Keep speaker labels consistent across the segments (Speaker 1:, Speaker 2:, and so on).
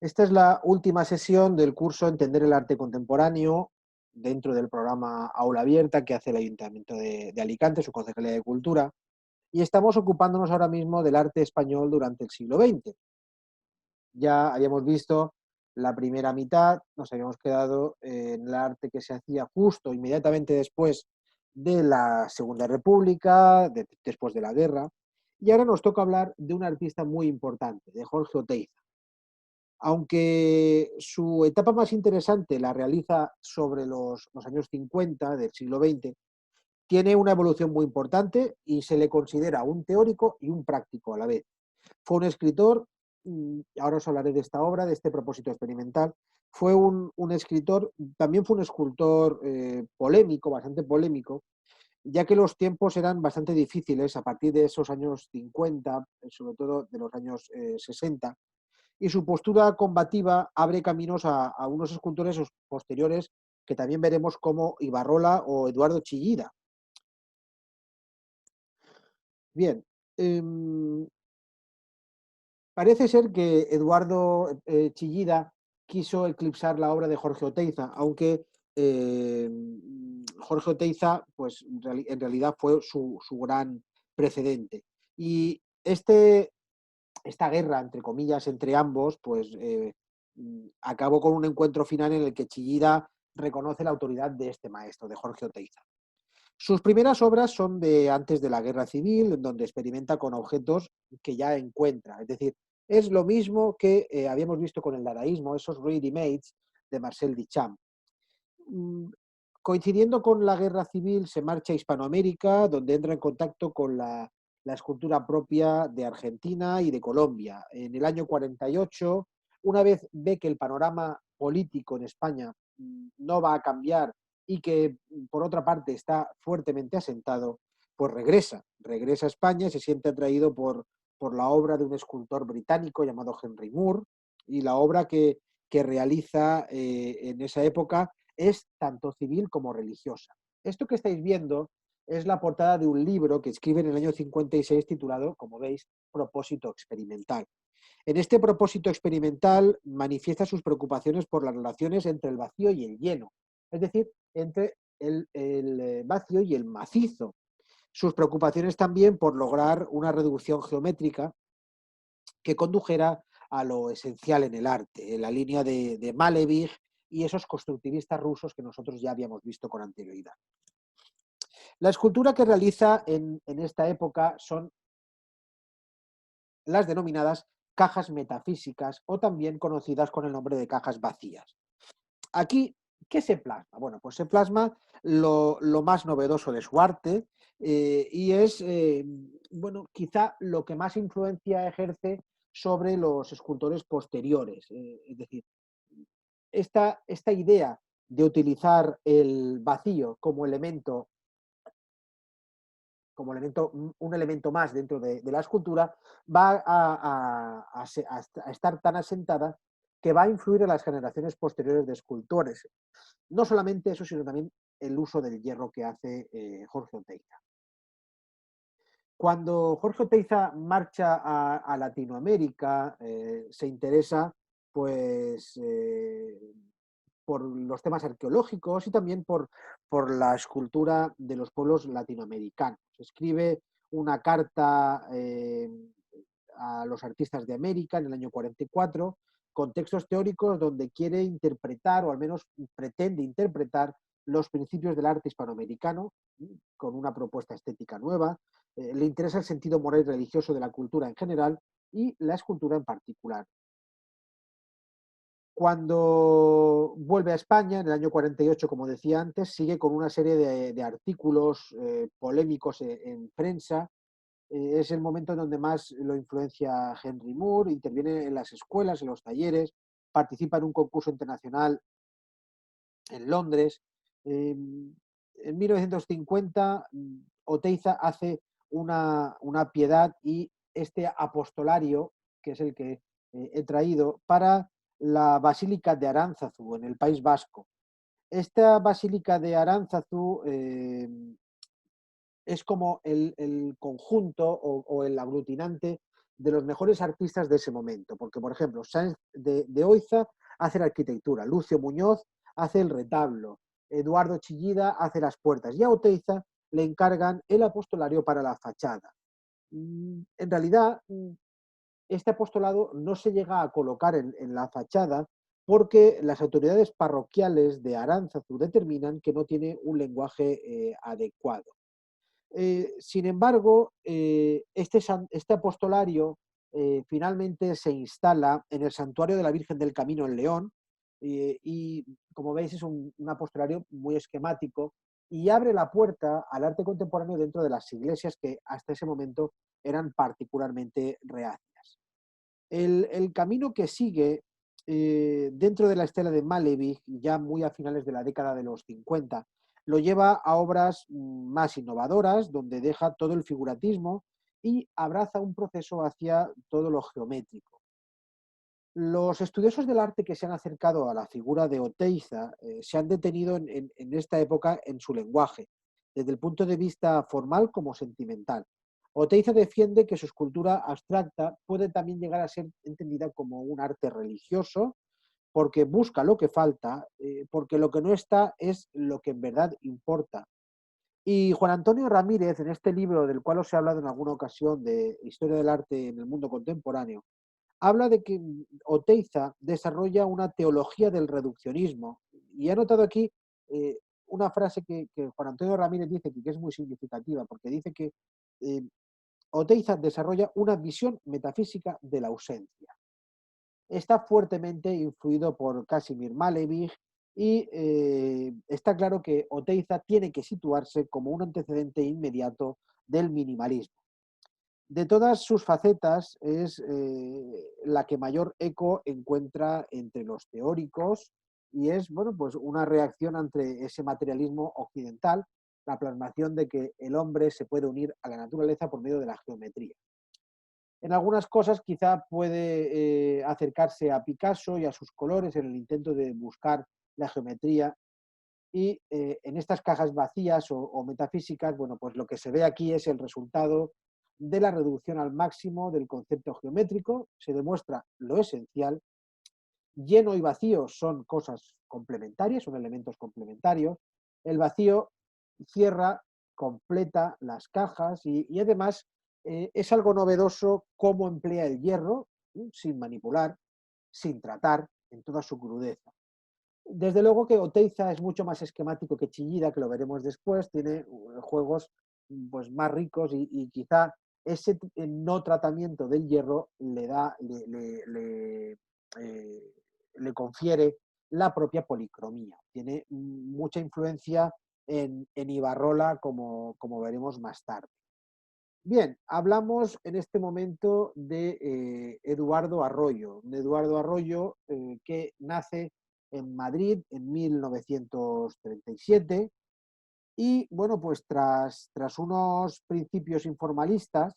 Speaker 1: Esta es la última sesión del curso Entender el arte contemporáneo dentro del programa Aula Abierta que hace el Ayuntamiento de Alicante, su Concejalía de Cultura, y estamos ocupándonos ahora mismo del arte español durante el siglo XX. Ya habíamos visto la primera mitad, nos habíamos quedado en el arte que se hacía justo inmediatamente después de la Segunda República, después de la guerra, y ahora nos toca hablar de un artista muy importante, de Jorge Oteiza. Aunque su etapa más interesante la realiza sobre los años 50 del siglo XX, tiene una evolución muy importante y se le considera un teórico y un práctico a la vez. Fue un escritor, ahora os hablaré de esta obra, de este propósito experimental, fue un escritor, también fue un escultor polémico, bastante polémico, ya que los tiempos eran bastante difíciles a partir de esos años 50, sobre todo de los años 60, y su postura combativa abre caminos a unos escultores posteriores que también veremos como Ibarrola o Eduardo Chillida. Bien, eh, parece ser que Eduardo Chillida quiso eclipsar la obra de Jorge Oteiza, aunque eh, Jorge Oteiza pues, en realidad fue su gran precedente. Y esta guerra, entre comillas, entre ambos, pues acabó con un encuentro final en el que Chillida reconoce la autoridad de este maestro, de Jorge Oteiza. Sus primeras obras son de antes de la Guerra Civil, en donde experimenta con objetos que ya encuentra. Es decir, es lo mismo que habíamos visto con el dadaísmo, esos ready-mades de Marcel Duchamp. Mm, Coincidiendo con la Guerra Civil, se marcha a Hispanoamérica, donde entra en contacto con la escultura propia de Argentina y de Colombia. En el año 48, una vez ve que el panorama político en España no va a cambiar y que, por otra parte, está fuertemente asentado, pues regresa a España y se siente atraído por la obra de un escultor británico llamado Henry Moore y la obra que realiza en esa época es tanto civil como religiosa. Esto que estáis viendo es la portada de un libro que escribe en el año 56 titulado, como veis, Propósito Experimental. En este propósito experimental manifiesta sus preocupaciones por las relaciones entre el vacío y el lleno, es decir, entre el vacío y el macizo. Sus preocupaciones también por lograr una reducción geométrica que condujera a lo esencial en el arte, en la línea de Malevich y esos constructivistas rusos que nosotros ya habíamos visto con anterioridad. La escultura que realiza en esta época son las denominadas cajas metafísicas o también conocidas con el nombre de cajas vacías. Aquí, ¿qué se plasma? Bueno, pues se plasma lo más novedoso de su arte y es, bueno, quizá lo que más influencia ejerce sobre los escultores posteriores. Es decir, esta idea de utilizar el vacío un elemento más dentro de la escultura, va a estar tan asentada que va a influir en las generaciones posteriores de escultores. No solamente eso, sino también el uso del hierro que hace Jorge Oteiza. Cuando Jorge Oteiza marcha a Latinoamérica, se interesa pues, por los temas arqueológicos y también por la escultura de los pueblos latinoamericanos. Escribe una carta a los artistas de América en el año 44 con textos teóricos donde quiere interpretar, o al menos pretende interpretar, los principios del arte hispanoamericano con una propuesta estética nueva. Le interesa el sentido moral y religioso de la cultura en general y la escultura en particular. Cuando vuelve a España, en el año 48, como decía antes, sigue con una serie de artículos polémicos en prensa. Es el momento en donde más lo influencia Henry Moore, interviene en las escuelas, en los talleres, participa en un concurso internacional en Londres. En 1950, Oteiza hace una piedad y este apostolario, que es el que he traído, para la Basílica de Aránzazu, en el País Vasco. Esta Basílica de Aránzazu es como el conjunto o el aglutinante de los mejores artistas de ese momento, porque, por ejemplo, Sáenz de Oiza hace la arquitectura, Lucio Muñoz hace el retablo, Eduardo Chillida hace las puertas y a Oteiza le encargan el apostolario para la fachada. En realidad, este apostolado no se llega a colocar en la fachada porque las autoridades parroquiales de Aránzazu determinan que no tiene un lenguaje adecuado. Sin embargo, este apostolario finalmente se instala en el Santuario de la Virgen del Camino en León y, como veis, es un apostolario muy esquemático y abre la puerta al arte contemporáneo dentro de las iglesias que hasta ese momento eran particularmente reacias. El camino que sigue dentro de la estela de Malevich, ya muy a finales de la década de los 50, lo lleva a obras más innovadoras, donde deja todo el figuratismo y abraza un proceso hacia todo lo geométrico. Los estudiosos del arte que se han acercado a la figura de Oteiza se han detenido en esta época en su lenguaje, desde el punto de vista formal como sentimental. Oteiza defiende que su escultura abstracta puede también llegar a ser entendida como un arte religioso, porque busca lo que falta, porque lo que no está es lo que en verdad importa. Y Juan Antonio Ramírez, en este libro del cual os he hablado en alguna ocasión de Historia del arte en el mundo contemporáneo, habla de que Oteiza desarrolla una teología del reduccionismo. Y he notado aquí una frase que Juan Antonio Ramírez dice que es muy significativa, porque dice que eh, Oteiza desarrolla una visión metafísica de la ausencia. Está fuertemente influido por Casimir Malevich y está claro que Oteiza tiene que situarse como un antecedente inmediato del minimalismo. De todas sus facetas es la que mayor eco encuentra entre los teóricos y es, bueno, pues una reacción ante ese materialismo occidental, la plasmación de que el hombre se puede unir a la naturaleza por medio de la geometría. En algunas cosas quizá puede acercarse a Picasso y a sus colores en el intento de buscar la geometría y en estas cajas vacías o metafísicas, bueno, pues lo que se ve aquí es el resultado de la reducción al máximo del concepto geométrico, se demuestra lo esencial, lleno y vacío son cosas complementarias, son elementos complementarios, el vacío cierra, completa las cajas y además es algo novedoso cómo emplea el hierro, sin manipular, sin tratar, en toda su crudeza. Desde luego que Oteiza es mucho más esquemático que Chillida, que lo veremos después, tiene juegos pues, más ricos y quizá ese no tratamiento del hierro eh, le confiere la propia policromía. Tiene mucha influencia en Ibarrola, como veremos más tarde. Bien, hablamos en este momento de Eduardo Arroyo, que nace en Madrid en 1937 y, bueno, pues tras unos principios informalistas,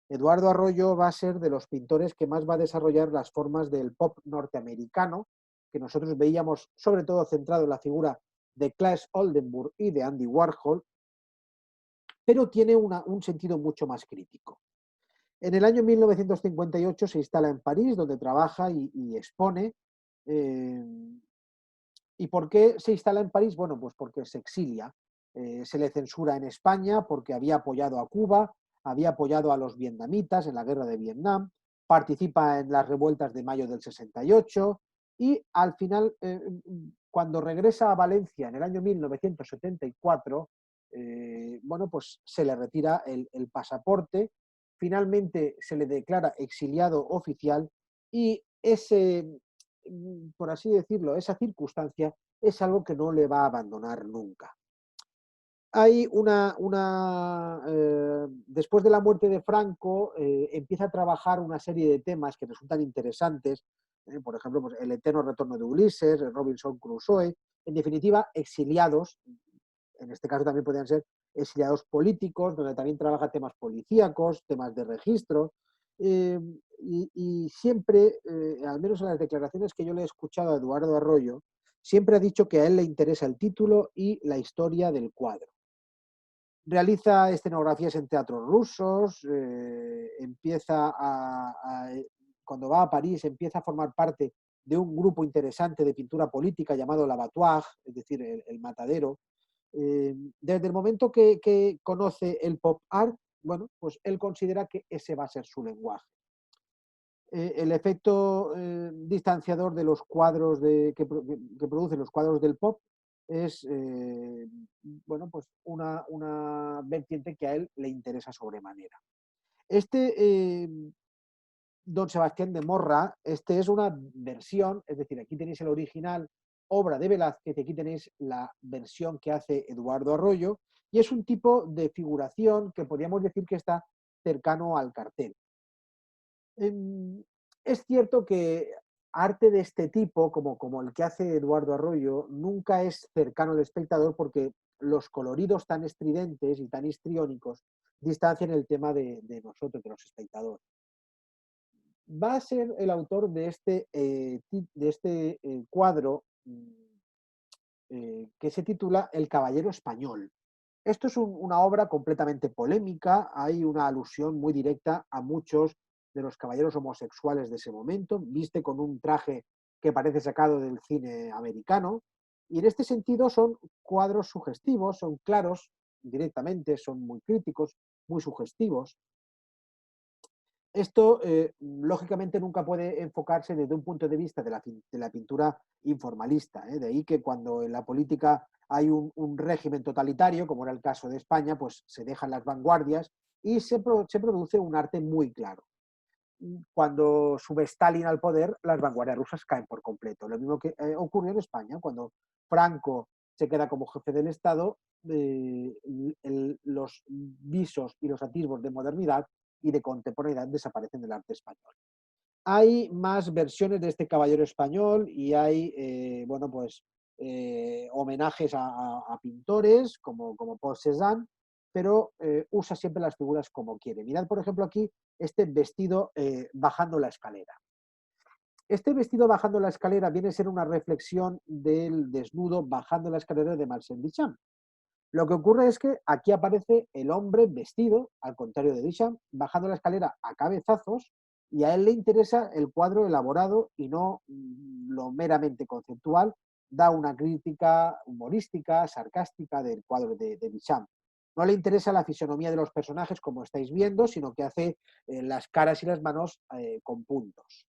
Speaker 1: Eduardo Arroyo va a ser de los pintores que más va a desarrollar las formas del pop norteamericano, que nosotros veíamos sobre todo centrado en la figura de Claes Oldenburg y de Andy Warhol, pero tiene un sentido mucho más crítico. En el año 1958 se instala en París, donde trabaja y expone. Eh, ¿Y por qué se instala en París? Bueno, pues porque se exilia. Se le censura en España porque había apoyado a Cuba, había apoyado a los vietnamitas en la guerra de Vietnam, participa en las revueltas de mayo del 68 y al final, cuando regresa a Valencia en el año 1974, bueno, pues se le retira el pasaporte, finalmente se le declara exiliado oficial y por así decirlo, esa circunstancia es algo que no le va a abandonar nunca. Hay después de la muerte de Franco, empieza a trabajar una serie de temas que resultan interesantes, por ejemplo, pues, el eterno retorno de Ulises, Robinson Crusoe, en definitiva, exiliados, en este caso también podrían ser exiliados políticos, donde también trabaja temas policíacos, temas de registro, y siempre, al menos en las declaraciones que yo le he escuchado a Eduardo Arroyo, siempre ha dicho que a él le interesa el título y la historia del cuadro. Realiza escenografías en teatros rusos, cuando va a París empieza a formar parte de un grupo interesante de pintura política llamado l'Abattoir, es decir, el matadero. Desde el momento que conoce el pop art, bueno, pues él considera que ese va a ser su lenguaje. El efecto distanciador de los cuadros que producen los cuadros del pop es bueno, pues una vertiente que a él le interesa sobremanera. Este Don Sebastián de Morra, este es una versión, es decir, aquí tenéis el original, obra de Velázquez, y aquí tenéis la versión que hace Eduardo Arroyo, y es un tipo de figuración que podríamos decir que está cercano al cartel. Es cierto que arte de este tipo, como el que hace Eduardo Arroyo, nunca es cercano al espectador porque los coloridos tan estridentes y tan histriónicos distancian el tema de nosotros, de los espectadores. Va a ser el autor de este cuadro que se titula El Caballero Español. Esto es una obra completamente polémica, hay una alusión muy directa a muchos de los caballeros homosexuales de ese momento, viste con un traje que parece sacado del cine americano, y en este sentido son cuadros sugestivos, son claros directamente, son muy críticos, muy sugestivos. Esto, lógicamente, nunca puede enfocarse desde un punto de vista de la pintura informalista. De ahí que cuando en la política hay un régimen totalitario, como era el caso de España, pues se dejan las vanguardias y se produce un arte muy claro. Cuando sube Stalin al poder, las vanguardias rusas caen por completo. Lo mismo que ocurrió en España, cuando Franco se queda como jefe del Estado, los visos y los atisbos de modernidad y de contemporaneidad desaparecen del arte español. Hay más versiones de este caballero español y hay, bueno, pues, homenajes a pintores como Paul Cézanne, pero usa siempre las figuras como quiere. Mirad, por ejemplo, aquí este vestido bajando la escalera. Este vestido bajando la escalera viene a ser una reflexión del desnudo bajando la escalera de Marcel Duchamp. Lo que ocurre es que aquí aparece el hombre vestido, al contrario de Duchamp, bajando la escalera a cabezazos, y a él le interesa el cuadro elaborado y no lo meramente conceptual. Da una crítica humorística, sarcástica del cuadro de Duchamp. No le interesa la fisonomía de los personajes, como estáis viendo, sino que hace las caras y las manos con puntos.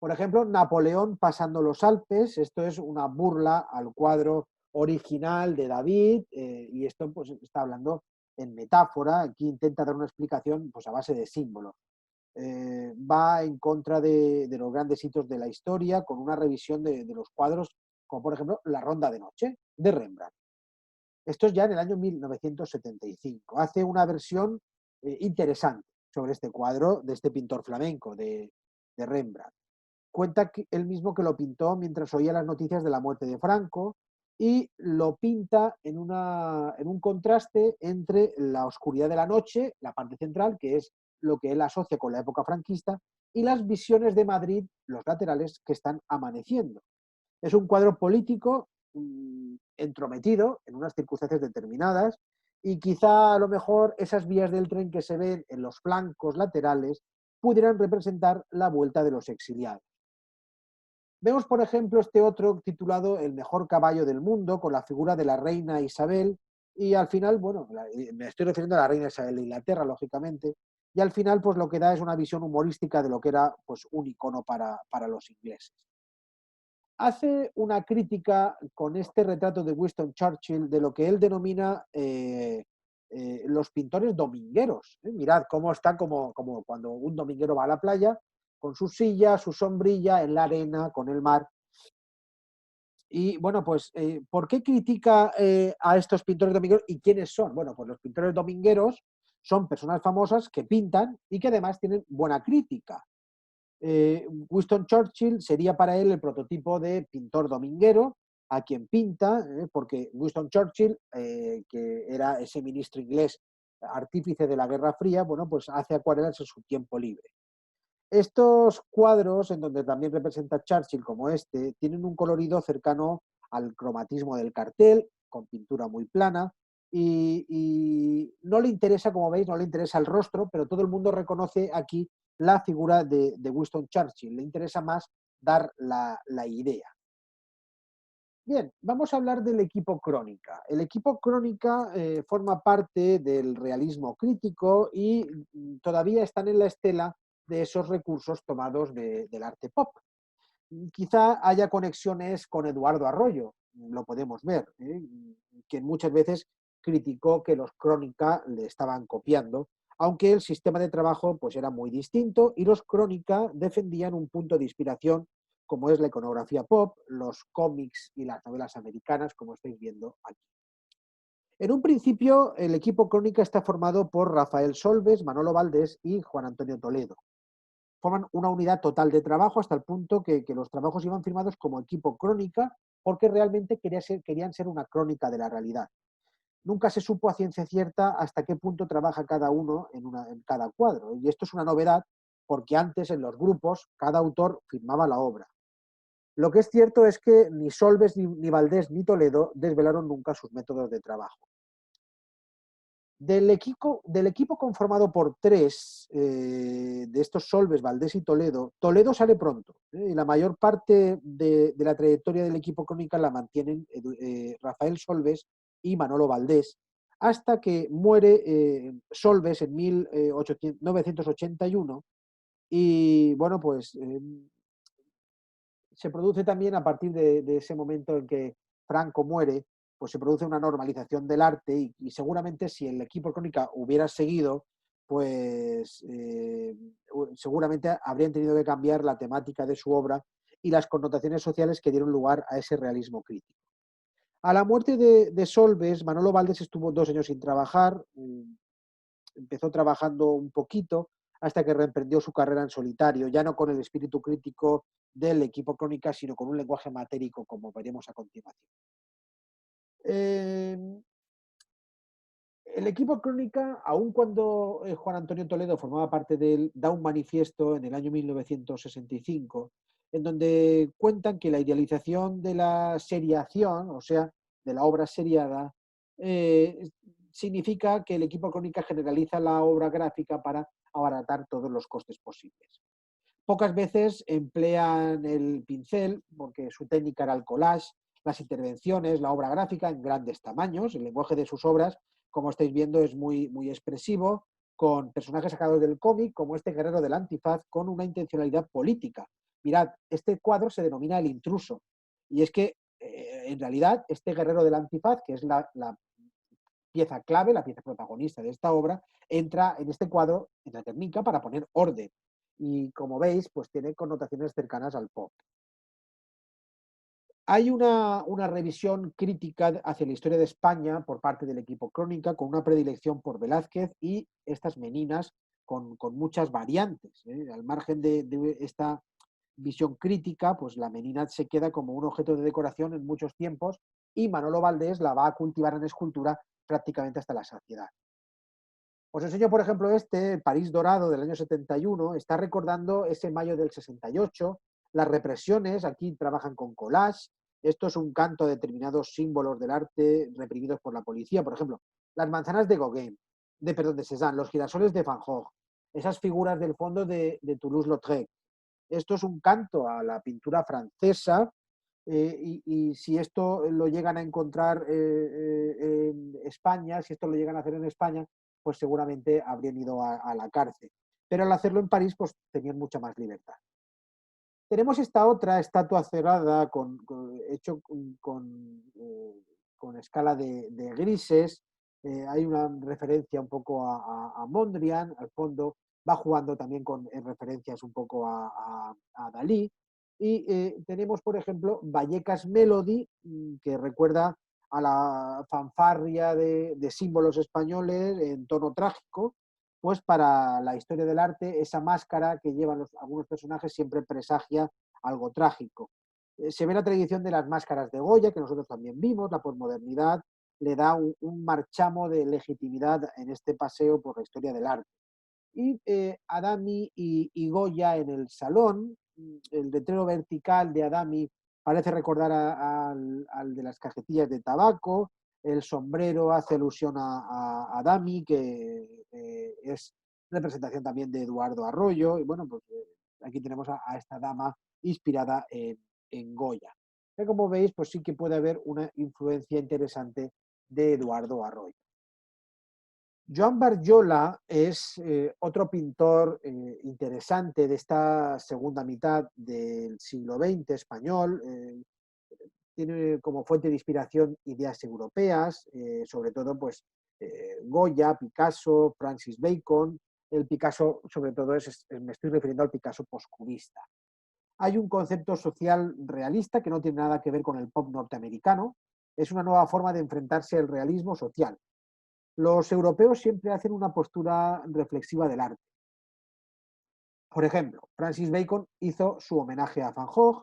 Speaker 1: Por ejemplo, Napoleón pasando los Alpes, esto es una burla al cuadro original de David, y esto pues está hablando en metáfora, aquí intenta dar una explicación pues a base de símbolos. Va en contra de los grandes hitos de la historia con una revisión de los cuadros, como por ejemplo La Ronda de Noche de Rembrandt. Esto es ya en el año 1975. Hace una versión interesante sobre este cuadro de este pintor flamenco de Rembrandt. Cuenta él mismo que lo pintó mientras oía las noticias de la muerte de Franco y lo pinta en un contraste entre la oscuridad de la noche, la parte central, que es lo que él asocia con la época franquista, y las visiones de Madrid, los laterales, que están amaneciendo. Es un cuadro político entrometido en unas circunstancias determinadas, y quizá a lo mejor esas vías del tren que se ven en los flancos laterales pudieran representar la vuelta de los exiliados. Vemos, por ejemplo, este otro titulado El mejor caballo del mundo, con la figura de la reina Isabel, y al final, bueno, me estoy refiriendo a la reina Isabel de Inglaterra, lógicamente, y al final pues lo que da es una visión humorística de lo que era pues un icono para los ingleses. Hace una crítica con este retrato de Winston Churchill de lo que él denomina los pintores domingueros. Mirad cómo está como cuando un dominguero va a la playa, con su silla, su sombrilla, en la arena, con el mar. Y bueno, pues, ¿por qué critica a estos pintores domingueros y quiénes son? Bueno, pues los pintores domingueros son personas famosas que pintan y que además tienen buena crítica. Winston Churchill sería para él el prototipo de pintor dominguero, a quien pinta, porque Winston Churchill, que era ese ministro inglés artífice de la Guerra Fría, bueno, pues hace acuarelas en su tiempo libre. Estos cuadros, en donde también representa Churchill como este, tienen un colorido cercano al cromatismo del cartel, con pintura muy plana, y no le interesa, como veis, no le interesa el rostro, pero todo el mundo reconoce aquí la figura de Winston Churchill. Le interesa más dar la idea. Bien, vamos a hablar del equipo Crónica. El equipo Crónica forma parte del realismo crítico y todavía están en la estela de esos recursos tomados del arte pop. Quizá haya conexiones con Eduardo Arroyo, lo podemos ver, que muchas veces criticó que los Crónica le estaban copiando, aunque el sistema de trabajo pues, era muy distinto y los Crónica defendían un punto de inspiración como es la iconografía pop, los cómics y las novelas americanas, como estáis viendo aquí. En un principio, el equipo Crónica está formado por Rafael Solves, Manolo Valdés y Juan Antonio Toledo. Forman una unidad total de trabajo hasta el punto que los trabajos iban firmados como equipo Crónica porque realmente querían ser una crónica de la realidad. Nunca se supo a ciencia cierta hasta qué punto trabaja cada uno en cada cuadro. Y esto es una novedad porque antes en los grupos cada autor firmaba la obra. Lo que es cierto es que ni Solves, ni Valdés, ni Toledo desvelaron nunca sus métodos de trabajo. Del equipo conformado por tres, de estos Solves, Valdés y Toledo, Toledo sale pronto, y la mayor parte de la trayectoria del equipo Crónica la mantienen Rafael Solves y Manolo Valdés, hasta que muere Solves en 1981 y bueno, pues se produce también a partir de ese momento en que Franco muere, pues se produce una normalización del arte y seguramente si el equipo Crónica hubiera seguido, pues seguramente habrían tenido que cambiar la temática de su obra y las connotaciones sociales que dieron lugar a ese realismo crítico. A la muerte de Solves, Manolo Valdés estuvo 2 años sin trabajar, empezó trabajando un poquito hasta que reemprendió su carrera en solitario, ya no con el espíritu crítico del equipo Crónica, sino con un lenguaje matérico, como veremos a continuación. Eh, el equipo Crónica, aun cuando Juan Antonio Toledo formaba parte de él, da un manifiesto en el año 1965, en donde cuentan que la idealización de la seriación, o sea, de la obra seriada, eh, significa que el equipo Crónica generaliza la obra gráfica para abaratar todos los costes posibles. Pocas veces emplean el pincel, porque su técnica era el collage, las intervenciones, la obra gráfica en grandes tamaños. El lenguaje de sus obras, como estáis viendo, es muy, muy expresivo, con personajes sacados del cómic, como este guerrero del antifaz, con una intencionalidad política. Mirad, este cuadro se denomina El intruso. Y es que, en realidad, este guerrero del antifaz, que es la pieza clave, la pieza protagonista de esta obra, entra en este cuadro, en la técnica, para poner orden. Y como veis, pues tiene connotaciones cercanas al pop. Hay una revisión crítica hacia la historia de España por parte del equipo Crónica, con una predilección por Velázquez y estas meninas con muchas variantes. Al margen de esta visión crítica, pues la menina se queda como un objeto de decoración en muchos tiempos y Manolo Valdés la va a cultivar en escultura prácticamente hasta la saciedad. Os enseño, por ejemplo, este, París Dorado del año 71, está recordando ese mayo del 68, las represiones, aquí trabajan con collage, esto es un canto a determinados símbolos del arte reprimidos por la policía, por ejemplo, las manzanas de Gauguin, de Cézanne, los girasoles de Van Gogh, esas figuras del fondo de Toulouse-Lautrec. Esto es un canto a la pintura francesa y si esto lo llegan a encontrar en España, si esto lo llegan a hacer en España, pues seguramente habrían ido a la cárcel. Pero al hacerlo en París, pues tenían mucha más libertad. Tenemos esta otra estatua cerrada hecho con escala de grises. Hay una referencia un poco a Mondrian, al fondo. Va jugando también con referencias un poco a Dalí. Y tenemos, por ejemplo, Vallecas Melody, que recuerda a la fanfarria de símbolos españoles en tono trágico, pues para la historia del arte, esa máscara que llevan algunos personajes siempre presagia algo trágico. Se ve la tradición de las máscaras de Goya, que nosotros también vimos, la posmodernidad le da un marchamo de legitimidad en este paseo por la historia del arte. Y Adami y Goya en el salón, el letrero vertical de Adami parece recordar al de las cajetillas de tabaco, el sombrero hace alusión a Dami, que es representación también de Eduardo Arroyo, y bueno, pues aquí tenemos a esta dama inspirada en Goya. Que como veis, pues sí que puede haber una influencia interesante de Eduardo Arroyo. Joan Barjola es otro pintor interesante de esta segunda mitad del siglo XX español. Tiene como fuente de inspiración ideas europeas, sobre todo pues Goya, Picasso, Francis Bacon. El Picasso, sobre todo, me estoy refiriendo al Picasso poscubista. Hay un concepto social realista que no tiene nada que ver con el pop norteamericano. Es una nueva forma de enfrentarse al realismo social. Los europeos siempre hacen una postura reflexiva del arte. Por ejemplo, Francis Bacon hizo su homenaje a Van Gogh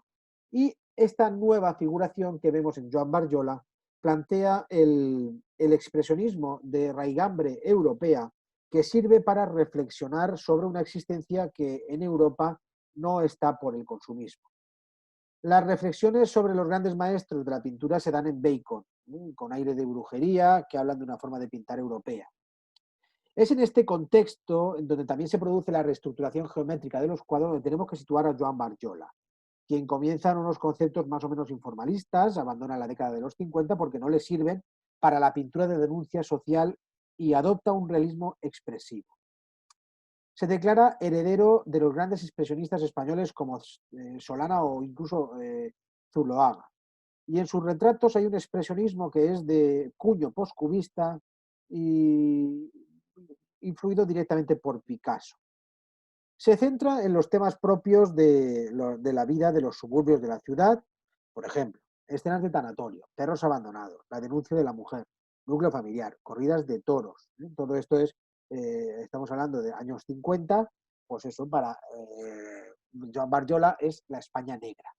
Speaker 1: y esta nueva figuración que vemos en Joan Barjola plantea el expresionismo de raigambre europea que sirve para reflexionar sobre una existencia que en Europa no está por el consumismo. Las reflexiones sobre los grandes maestros de la pintura se dan en Bacon, con aire de brujería, que hablan de una forma de pintar europea. Es en este contexto en donde también se produce la reestructuración geométrica de los cuadros, donde tenemos que situar a Joan Barjola, quien comienza en unos conceptos más o menos informalistas, abandona la década de los 50 porque no le sirven para la pintura de denuncia social y adopta un realismo expresivo. Se declara heredero de los grandes expresionistas españoles como Solana o incluso Zuloaga. Y en sus retratos hay un expresionismo que es de cuño postcubista y influido directamente por Picasso. Se centra en los temas propios de la vida de los suburbios de la ciudad, por ejemplo, escenas de tanatorio, perros abandonados, la denuncia de la mujer, núcleo familiar, corridas de toros. Todo esto es, estamos hablando de años 50, pues eso, para Joan Barjola es la España negra.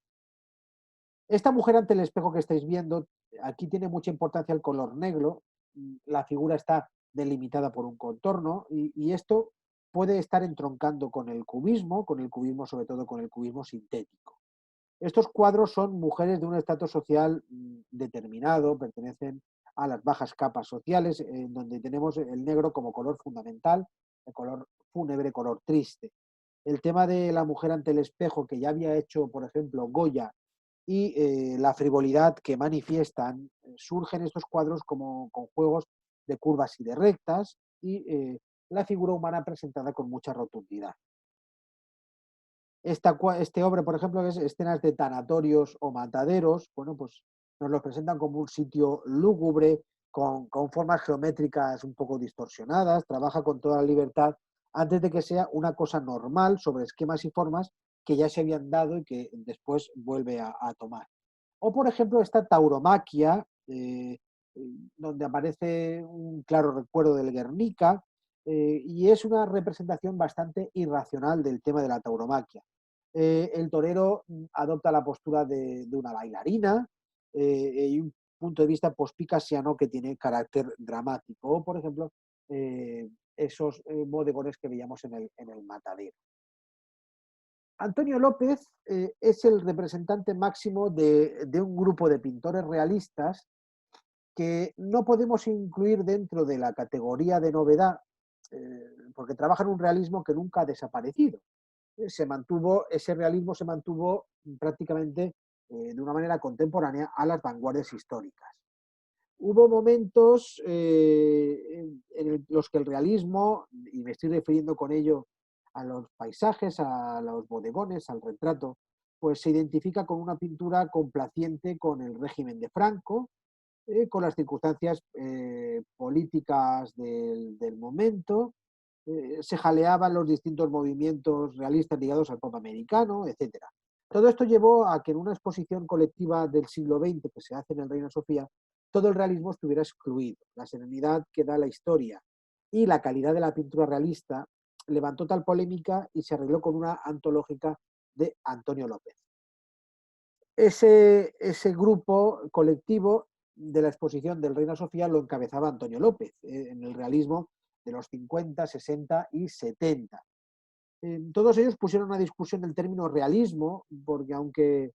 Speaker 1: Esta mujer ante el espejo que estáis viendo, aquí tiene mucha importancia el color negro, la figura está delimitada por un contorno y esto puede estar entroncando con el cubismo sobre todo con el cubismo sintético. Estos cuadros son mujeres de un estrato social determinado, pertenecen a las bajas capas sociales, en donde tenemos el negro como color fundamental, el color fúnebre, color triste. El tema de la mujer ante el espejo, que ya había hecho, por ejemplo, Goya, y la frivolidad que manifiestan, surgen estos cuadros como con juegos de curvas y de rectas y la figura humana presentada con mucha rotundidad. Este obra, por ejemplo, que es escenas de tanatorios o mataderos, bueno, pues nos lo presentan como un sitio lúgubre, con formas geométricas un poco distorsionadas, trabaja con toda la libertad antes de que sea una cosa normal sobre esquemas y formas que ya se habían dado y que después vuelve a tomar. O, por ejemplo, esta tauromaquia, donde aparece un claro recuerdo del Guernica, y es una representación bastante irracional del tema de la tauromaquia. El torero adopta la postura de una bailarina y un punto de vista pospicasiano que tiene carácter dramático. O, por ejemplo, esos bodegones que veíamos en el matadero. Antonio López es el representante máximo de un grupo de pintores realistas que no podemos incluir dentro de la categoría de novedad, porque trabajan un realismo que nunca ha desaparecido. Ese realismo se mantuvo prácticamente de una manera contemporánea a las vanguardias históricas. Hubo momentos en los que el realismo, y me estoy refiriendo con ello a los paisajes, a los bodegones, al retrato, pues se identifica con una pintura complaciente con el régimen de Franco, con las circunstancias políticas del momento, se jaleaban los distintos movimientos realistas ligados al pop americano, etcétera. Todo esto llevó a que en una exposición colectiva del siglo XX que se hace en el Reina Sofía, todo el realismo estuviera excluido. La serenidad que da la historia y la calidad de la pintura realista levantó tal polémica y se arregló con una antológica de Antonio López. Ese grupo colectivo de la exposición del Reina Sofía lo encabezaba Antonio López, en el realismo de los 50, 60 y 70. Todos ellos pusieron a discusión el término realismo, porque aunque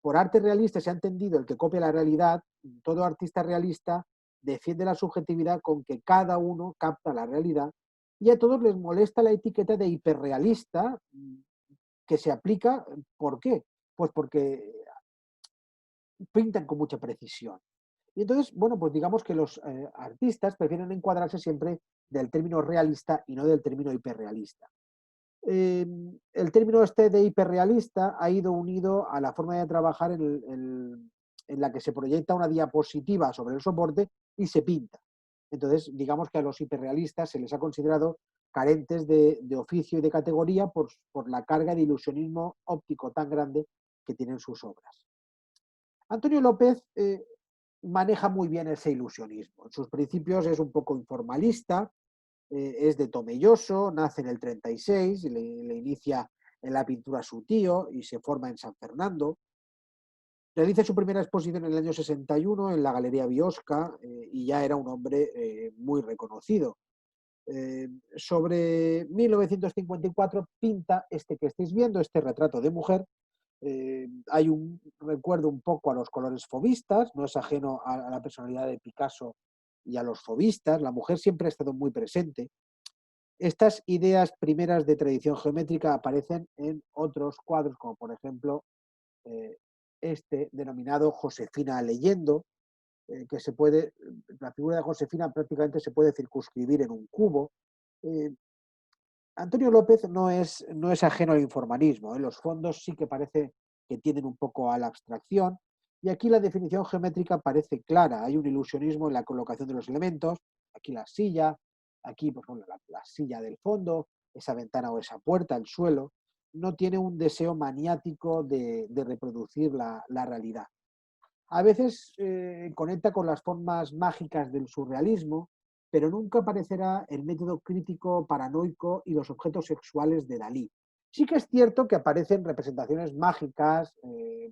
Speaker 1: por arte realista se ha entendido el que copia la realidad, todo artista realista defiende la subjetividad con que cada uno capta la realidad y a todos les molesta la etiqueta de hiperrealista que se aplica. ¿Por qué? Pues porque pintan con mucha precisión. Y entonces, bueno, pues digamos que los artistas prefieren encuadrarse siempre del término realista y no del término hiperrealista. El término este de hiperrealista ha ido unido a la forma de trabajar en la que se proyecta una diapositiva sobre el soporte y se pinta. Entonces, digamos que a los hiperrealistas se les ha considerado carentes de oficio y de categoría por la carga de ilusionismo óptico tan grande que tienen sus obras. Antonio López maneja muy bien ese ilusionismo. En sus principios es un poco informalista, es de Tomelloso, nace en el 36, le inicia en la pintura a su tío y se forma en San Fernando. Realiza su primera exposición en el año 61 en la Galería Biosca y ya era un hombre muy reconocido. Sobre 1954 pinta este que estáis viendo, este retrato de mujer. Hay un recuerdo un poco a los colores fauvistas, no es ajeno a la personalidad de Picasso y a los fauvistas. La mujer siempre ha estado muy presente. Estas ideas primeras de tradición geométrica aparecen en otros cuadros, como por ejemplo eh, este denominado Josefina leyendo, que se puede, la figura de Josefina prácticamente se puede circunscribir en un cubo. Eh, Antonio López no es ajeno al informalismo, ¿eh? Los fondos sí que parece que tienden un poco a la abstracción y aquí la definición geométrica parece clara. Hay un ilusionismo en la colocación de los elementos, aquí la silla, aquí por ejemplo la silla del fondo, esa ventana o esa puerta, el suelo, no tiene un deseo maniático de reproducir la realidad. A veces conecta con las formas mágicas del surrealismo, pero nunca aparecerá el método crítico paranoico y los objetos sexuales de Dalí. Sí que es cierto que aparecen representaciones mágicas,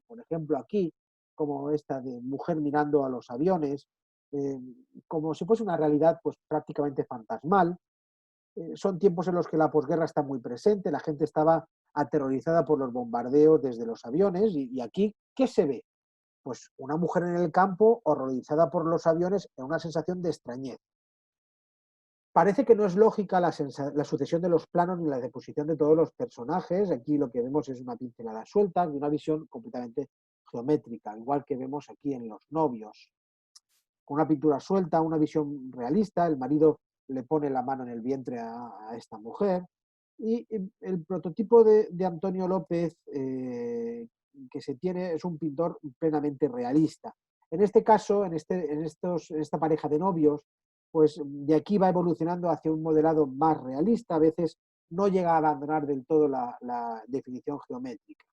Speaker 1: por ejemplo aquí, como esta de mujer mirando a los aviones, eh, como si fuese una realidad pues, prácticamente fantasmal. Son tiempos en los que la posguerra está muy presente, la gente estaba aterrorizada por los bombardeos desde los aviones y aquí, ¿qué se ve? Pues una mujer en el campo horrorizada por los aviones en una sensación de extrañez. Parece que no es lógica la sucesión de los planos ni la deposición de todos los personajes. Aquí lo que vemos es una pincelada suelta y una visión completamente geométrica, igual que vemos aquí en Los novios. Con una pintura suelta, una visión realista, el marido le pone la mano en el vientre a esta mujer. Y el prototipo de Antonio López que se tiene es un pintor plenamente realista. En este caso, en esta pareja de novios, pues de aquí va evolucionando hacia un modelado más realista. A veces no llega a abandonar del todo la definición geométrica.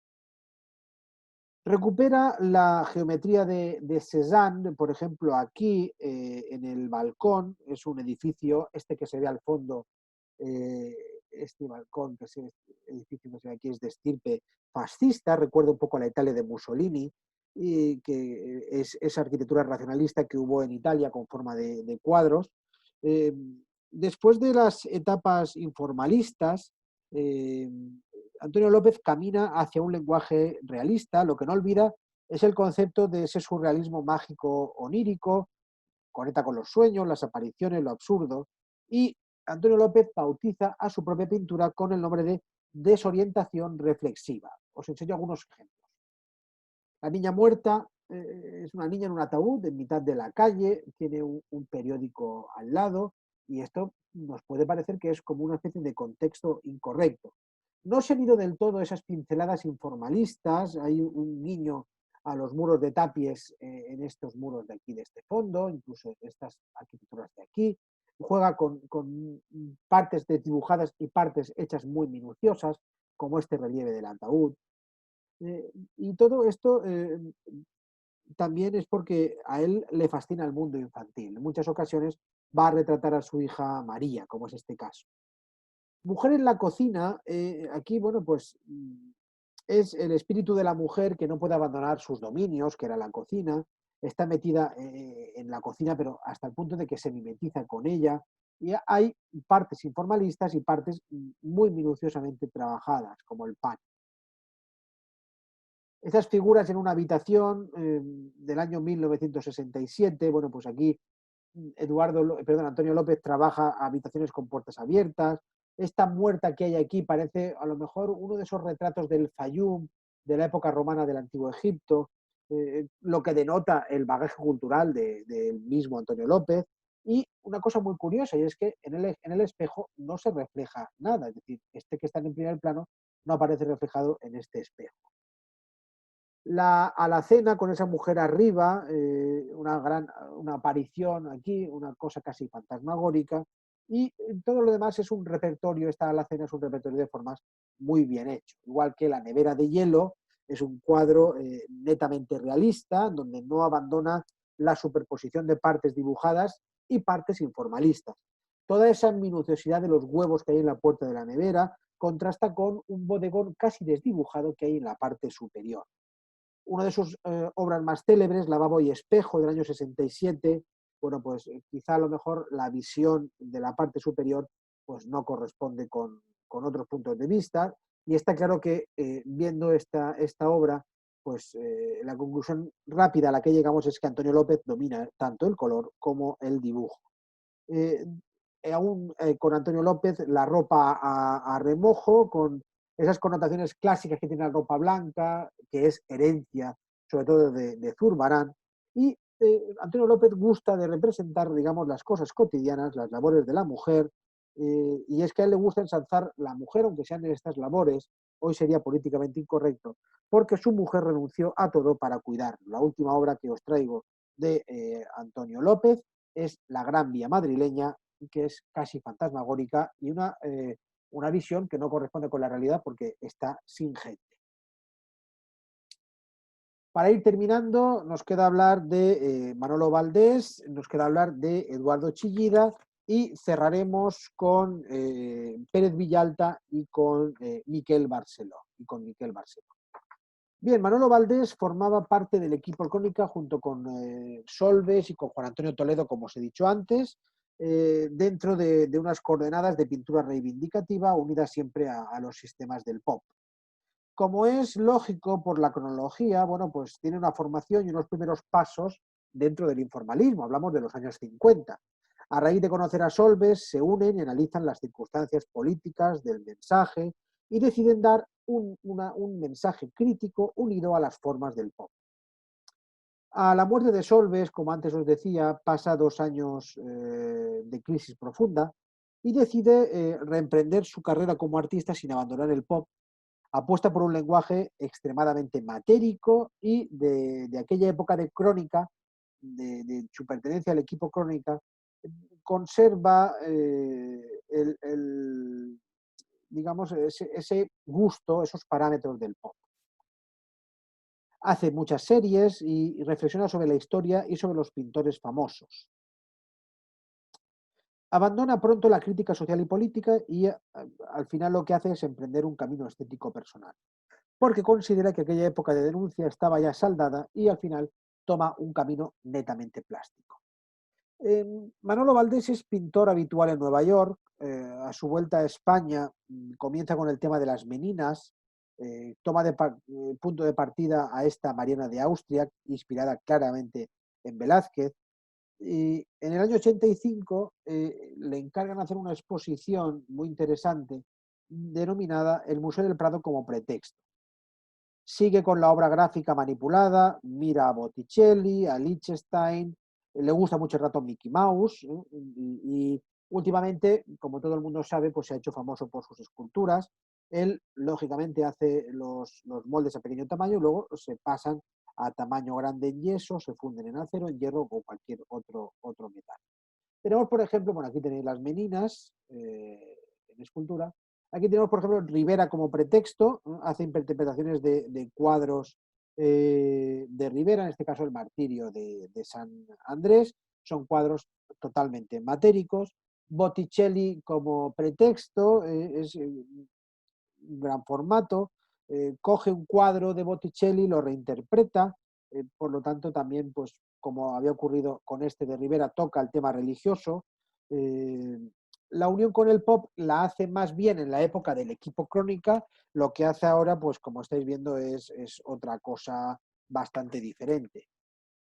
Speaker 1: Recupera la geometría de Cézanne, por ejemplo, aquí en el balcón, es un edificio, este que se ve al fondo, eh, este balcón, que es este edificio que se ve aquí, es de estirpe fascista, recuerda un poco a la Italia de Mussolini, y que es esa arquitectura racionalista que hubo en Italia con forma de cuadros. Eh, Después de las etapas informalistas, eh, Antonio López camina hacia un lenguaje realista. Lo que no olvida es el concepto de ese surrealismo mágico onírico, conecta con los sueños, las apariciones, lo absurdo, y Antonio López bautiza a su propia pintura con el nombre de desorientación reflexiva. Os enseño algunos ejemplos. La niña muerta es una niña en un ataúd en mitad de la calle, tiene un periódico al lado y esto nos puede parecer que es como una especie de contexto incorrecto. No se han ido del todo esas pinceladas informalistas, hay un guiño a los muros de tapies en estos muros de aquí, de este fondo, incluso en estas arquitecturas de aquí. Juega con partes dibujadas y partes hechas muy minuciosas, como este relieve del ataúd. Y todo esto también es porque a él le fascina el mundo infantil. En muchas ocasiones va a retratar a su hija María, como es este caso. Mujer en la cocina, aquí, bueno, pues es el espíritu de la mujer que no puede abandonar sus dominios, que era la cocina, está metida en la cocina, pero hasta el punto de que se mimetiza con ella. Y hay partes informalistas y partes muy minuciosamente trabajadas, como el pan. Esas figuras en una habitación del año 1967, bueno, pues aquí Antonio López trabaja a habitaciones con puertas abiertas. Esta muerta que hay aquí parece a lo mejor uno de esos retratos del Fayum, de la época romana del Antiguo Egipto, lo que denota el bagaje cultural del mismo Antonio López. Y una cosa muy curiosa, y es que en el espejo no se refleja nada, es decir, este que está en primer plano no aparece reflejado en este espejo. La alacena con esa mujer arriba, una aparición aquí, una cosa casi fantasmagórica, y todo lo demás es un repertorio, esta alacena es un repertorio de formas muy bien hecho, igual que La nevera de hielo es un cuadro netamente realista, donde no abandona la superposición de partes dibujadas y partes informalistas. Toda esa minuciosidad de los huevos que hay en la puerta de la nevera contrasta con un bodegón casi desdibujado que hay en la parte superior. Una de sus obras más célebres, Lavabo y espejo, del año 67, bueno, pues quizá a lo mejor la visión de la parte superior pues no corresponde con otros puntos de vista, y está claro que viendo esta obra, pues la conclusión rápida a la que llegamos es que Antonio López domina tanto el color como el dibujo. Eh, Aún con Antonio López, la ropa a remojo, con esas connotaciones clásicas que tiene la ropa blanca, que es herencia, sobre todo de Zurbarán. Y Antonio López gusta de representar, digamos, las cosas cotidianas, las labores de la mujer, y es que a él le gusta ensalzar la mujer, aunque sean en estas labores, hoy sería políticamente incorrecto, porque su mujer renunció a todo para cuidar. La última obra que os traigo de Antonio López es La Gran Vía Madrileña, que es casi fantasmagórica y una visión que no corresponde con la realidad porque está sin gente. Para ir terminando, nos queda hablar de Manolo Valdés, nos queda hablar de Eduardo Chillida y cerraremos con Pérez Villalta y con Miquel Barceló. Bien, Manolo Valdés formaba parte del equipo Crónica junto con Solves y con Juan Antonio Toledo, como os he dicho antes, dentro de unas coordenadas de pintura reivindicativa unidas siempre a los sistemas del pop. Como es lógico por la cronología, bueno, pues tiene una formación y unos primeros pasos dentro del informalismo, hablamos de los años 50. A raíz de conocer a Solves, se unen y analizan las circunstancias políticas del mensaje y deciden dar un mensaje crítico unido a las formas del pop. A la muerte de Solves, como antes os decía, pasa 2 años de crisis profunda y decide reemprender su carrera como artista sin abandonar el pop. Apuesta por un lenguaje extremadamente matérico y de aquella época de Crónica, de su pertenencia al equipo Crónica, conserva digamos, ese gusto, esos parámetros del pop. Hace muchas series y reflexiona sobre la historia y sobre los pintores famosos. Abandona pronto la crítica social y política y al final lo que hace es emprender un camino estético personal, porque considera que aquella época de denuncia estaba ya saldada y al final toma un camino netamente plástico. Manolo Valdés es pintor habitual en Nueva York. A su vuelta a España comienza con el tema de las meninas, toma punto de partida a esta Mariana de Austria, inspirada claramente en Velázquez. Y en el año 85 le encargan hacer una exposición muy interesante denominada El Museo del Prado como pretexto. Sigue con la obra gráfica manipulada, mira a Botticelli, a Liechtenstein, le gusta mucho el ratón Mickey Mouse, y últimamente, como todo el mundo sabe, pues se ha hecho famoso por sus esculturas. Él, lógicamente, hace los moldes a pequeño tamaño y luego se pasan a tamaño grande en yeso, se funden en acero, en hierro o cualquier otro metal. Tenemos, por ejemplo, bueno, aquí tenéis las meninas en escultura. Aquí tenemos, por ejemplo, Rivera como pretexto, ¿no? Hace interpretaciones de cuadros de Rivera, en este caso el martirio de San Andrés. Son cuadros totalmente matéricos. Botticelli como pretexto, es un gran formato. Coge un cuadro de Botticelli, lo reinterpreta, por lo tanto también, pues como había ocurrido con este de Rivera, toca el tema religioso. Eh, la unión con el pop la hace más bien en la época del equipo Crónica. Lo que hace ahora, pues como estáis viendo, es otra cosa bastante diferente.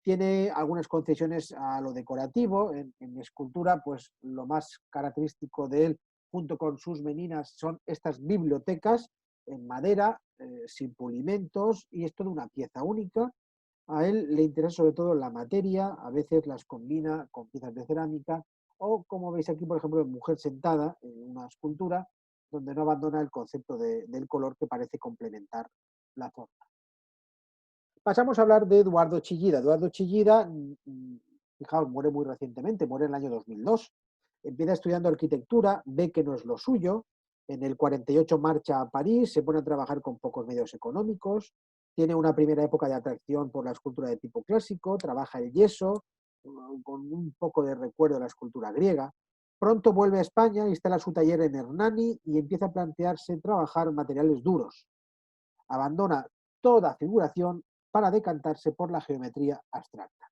Speaker 1: Tiene algunas concesiones a lo decorativo. En escultura, pues lo más característico de él, junto con sus meninas, son estas bibliotecas en madera, sin pulimentos, y es toda una pieza única. A él le interesa sobre todo la materia, a veces las combina con piezas de cerámica, o como veis aquí, por ejemplo, en Mujer sentada, en una escultura, donde no abandona el concepto del color que parece complementar la forma. Pasamos a hablar de Eduardo Chillida. Eduardo Chillida, fijaos, muere muy recientemente, muere en el año 2002. Empieza estudiando arquitectura, ve que no es lo suyo. En el 48 marcha a París, se pone a trabajar con pocos medios económicos. Tiene una primera época de atracción por la escultura de tipo clásico, trabaja el yeso, con un poco de recuerdo de la escultura griega. Pronto vuelve a España, instala su taller en Hernani y empieza a plantearse trabajar materiales duros. Abandona toda figuración para decantarse por la geometría abstracta.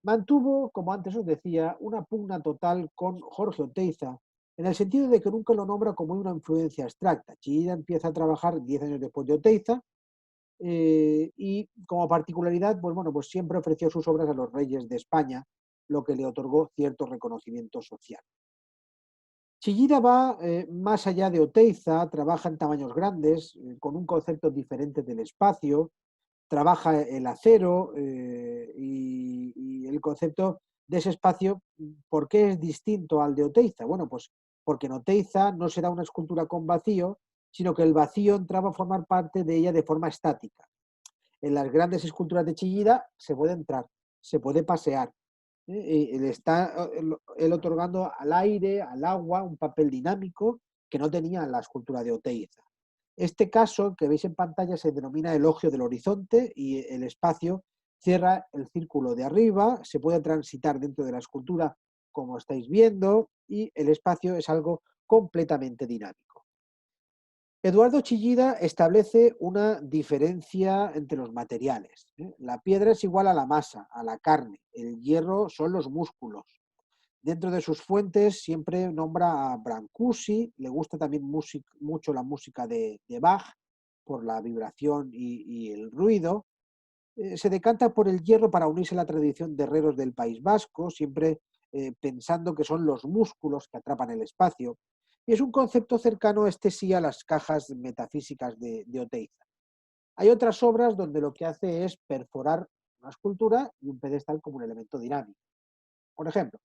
Speaker 1: Mantuvo, como antes os decía, una pugna total con Jorge Oteiza, en el sentido de que nunca lo nombra como una influencia abstracta. Chillida empieza a trabajar 10 años después de Oteiza, y como particularidad, pues bueno, pues siempre ofreció sus obras a los reyes de España, lo que le otorgó cierto reconocimiento social. Chillida va más allá de Oteiza, trabaja en tamaños grandes, con un concepto diferente del espacio, trabaja el acero, y el concepto de ese espacio. ¿Por qué es distinto al de Oteiza? Bueno, pues porque en Oteiza no será una escultura con vacío, sino que el vacío entraba a formar parte de ella de forma estática. En las grandes esculturas de Chillida se puede entrar, se puede pasear. Le está él otorgando al aire, al agua, un papel dinámico que no tenía la escultura de Oteiza. Este caso que veis en pantalla se denomina elogio del horizonte, y el espacio cierra el círculo de arriba, se puede transitar dentro de la escultura como estáis viendo, y el espacio es algo completamente dinámico. Eduardo Chillida establece una diferencia entre los materiales. La piedra es igual a la masa, a la carne, el hierro son los músculos. Dentro de sus fuentes siempre nombra a Brancusi, le gusta también mucho la música de Bach por la vibración y el ruido. Se decanta por el hierro para unirse a la tradición de herreros del País Vasco, siempre pensando que son los músculos que atrapan el espacio. Y es un concepto cercano, este sí, a las cajas metafísicas de Oteiza. Hay otras obras donde lo que hace es perforar una escultura y un pedestal como un elemento dinámico. Por ejemplo,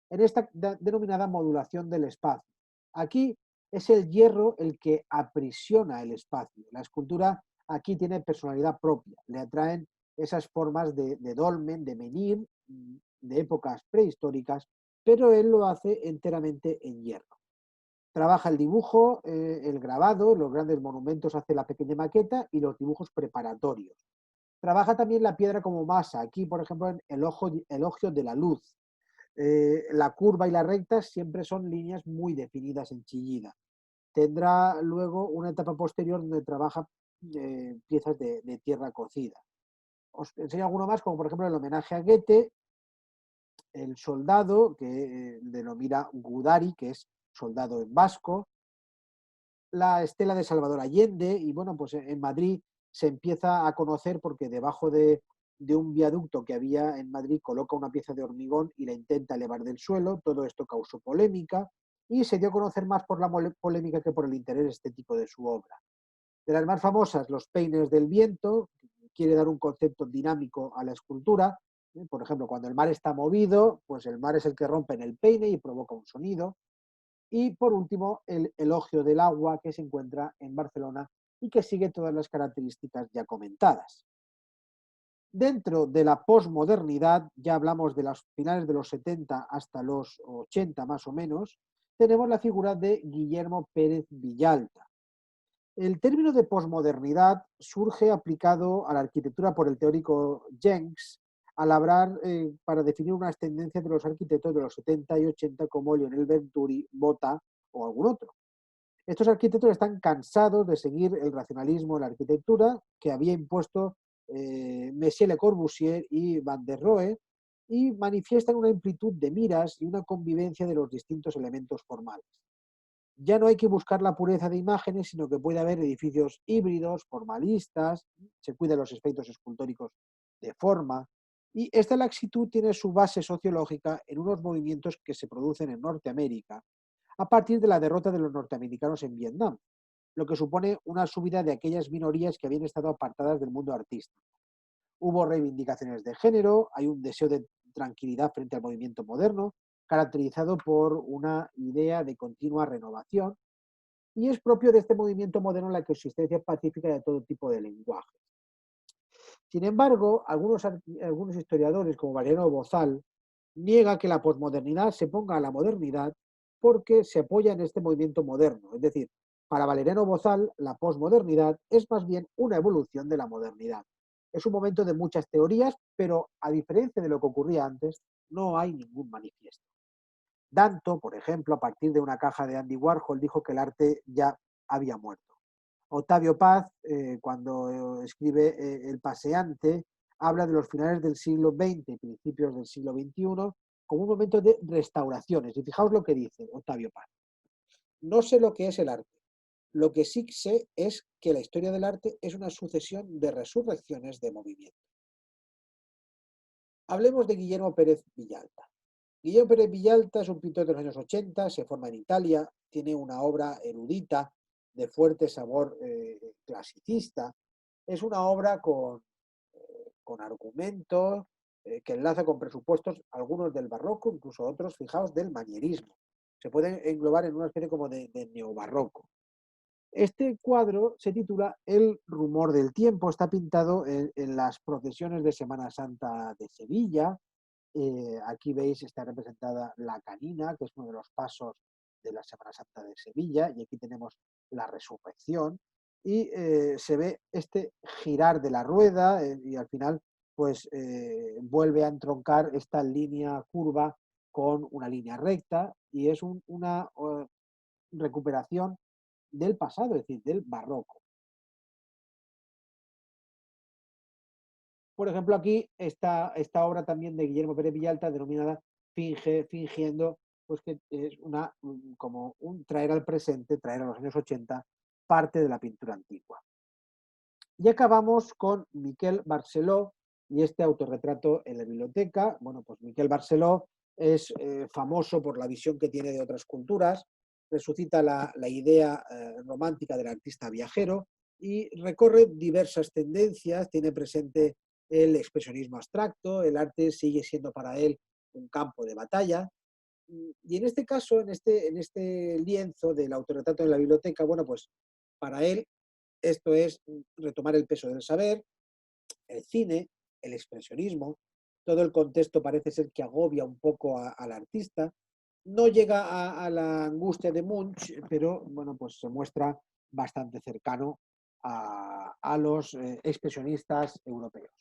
Speaker 1: en esta denominada modulación del espacio. Aquí es el hierro el que aprisiona el espacio. La escultura aquí tiene personalidad propia, le atraen esas formas de dolmen, de menhir, de épocas prehistóricas, pero él lo hace enteramente en hierro. Trabaja el dibujo, el grabado, los grandes monumentos hace la pequeña maqueta y los dibujos preparatorios. Trabaja también la piedra como masa, aquí por ejemplo en el elogio de la luz. La curva y la recta siempre son líneas muy definidas en Chillida. Tendrá luego una etapa posterior donde trabaja piezas de tierra cocida. Os enseño alguno más, como por ejemplo el homenaje a Goethe, el soldado, que denomina Gudari, que es soldado en vasco, la estela de Salvador Allende, y bueno, pues en Madrid se empieza a conocer porque debajo de un viaducto que había en Madrid coloca una pieza de hormigón y la intenta elevar del suelo. Todo esto causó polémica y se dio a conocer más por la polémica que por el interés estético de su obra. De las más famosas, Los peines del viento, quiere dar un concepto dinámico a la escultura. Por ejemplo, cuando el mar está movido, pues el mar es el que rompe en el peine y provoca un sonido. Y por último, el elogio del agua, que se encuentra en Barcelona y que sigue todas las características ya comentadas. Dentro de la posmodernidad, ya hablamos de los finales de los 70 hasta los 80 más o menos, tenemos la figura de Guillermo Pérez Villalta. El término de posmodernidad surge aplicado a la arquitectura por el teórico Jenks al hablar para definir unas tendencias de los arquitectos de los 70 y 80 como Lionel Venturi, Botta o algún otro. Estos arquitectos están cansados de seguir el racionalismo en la arquitectura que había impuesto Messier Le Corbusier y Van der Rohe, y manifiestan una amplitud de miras y una convivencia de los distintos elementos formales. Ya no hay que buscar la pureza de imágenes, sino que puede haber edificios híbridos, formalistas, se cuidan los efectos escultóricos de forma. Y esta laxitud tiene su base sociológica en unos movimientos que se producen en Norteamérica a partir de la derrota de los norteamericanos en Vietnam, lo que supone una subida de aquellas minorías que habían estado apartadas del mundo artístico. Hubo reivindicaciones de género, hay un deseo de tranquilidad frente al movimiento moderno, caracterizado por una idea de continua renovación, y es propio de este movimiento moderno la consistencia pacífica de todo tipo de lenguaje. Sin embargo, algunos historiadores, como Valeriano Bozal, niega que la posmodernidad se ponga a la modernidad porque se apoya en este movimiento moderno. Es decir, para Valeriano Bozal, la posmodernidad es más bien una evolución de la modernidad. Es un momento de muchas teorías, pero a diferencia de lo que ocurría antes, no hay ningún manifiesto. Danto, por ejemplo, a partir de una caja de Andy Warhol, dijo que el arte ya había muerto. Octavio Paz, cuando escribe El paseante, habla de los finales del siglo XX y principios del siglo XXI como un momento de restauraciones. Y fijaos lo que dice Octavio Paz. No sé lo que es el arte. Lo que sí sé es que la historia del arte es una sucesión de resurrecciones de movimiento. Hablemos de Guillermo Pérez Villalta. Guillermo Pérez Villalta es un pintor de los años 80, se forma en Italia, tiene una obra erudita de fuerte sabor clasicista. Es una obra con argumentos que enlaza con presupuestos, algunos del barroco, incluso otros, fijaos, del manierismo. Se pueden englobar en una especie como de neobarroco. Este cuadro se titula El rumor del tiempo, está pintado en las procesiones de Semana Santa de Sevilla. Aquí veis, está representada la canina, que es uno de los pasos de la Semana Santa de Sevilla, y aquí tenemos la resurrección, y se ve este girar de la rueda y al final pues vuelve a entroncar esta línea curva con una línea recta y es una recuperación del pasado, es decir, del barroco. Por ejemplo, aquí esta obra también de Guillermo Pérez Villalta, denominada Fingiendo, pues que es como un traer al presente, traer a los años 80, parte de la pintura antigua. Y acabamos con Miquel Barceló y este autorretrato en la biblioteca. Bueno, pues Miquel Barceló es famoso por la visión que tiene de otras culturas, resucita la idea romántica del artista viajero y recorre diversas tendencias, tiene presente el expresionismo abstracto, el arte sigue siendo para él un campo de batalla. Y en este caso, en este lienzo del autorretrato en la biblioteca, bueno, pues para él esto es retomar el peso del saber, el cine, el expresionismo, todo el contexto parece ser que agobia un poco al artista, no llega a la angustia de Munch, pero bueno, pues se muestra bastante cercano a los expresionistas europeos.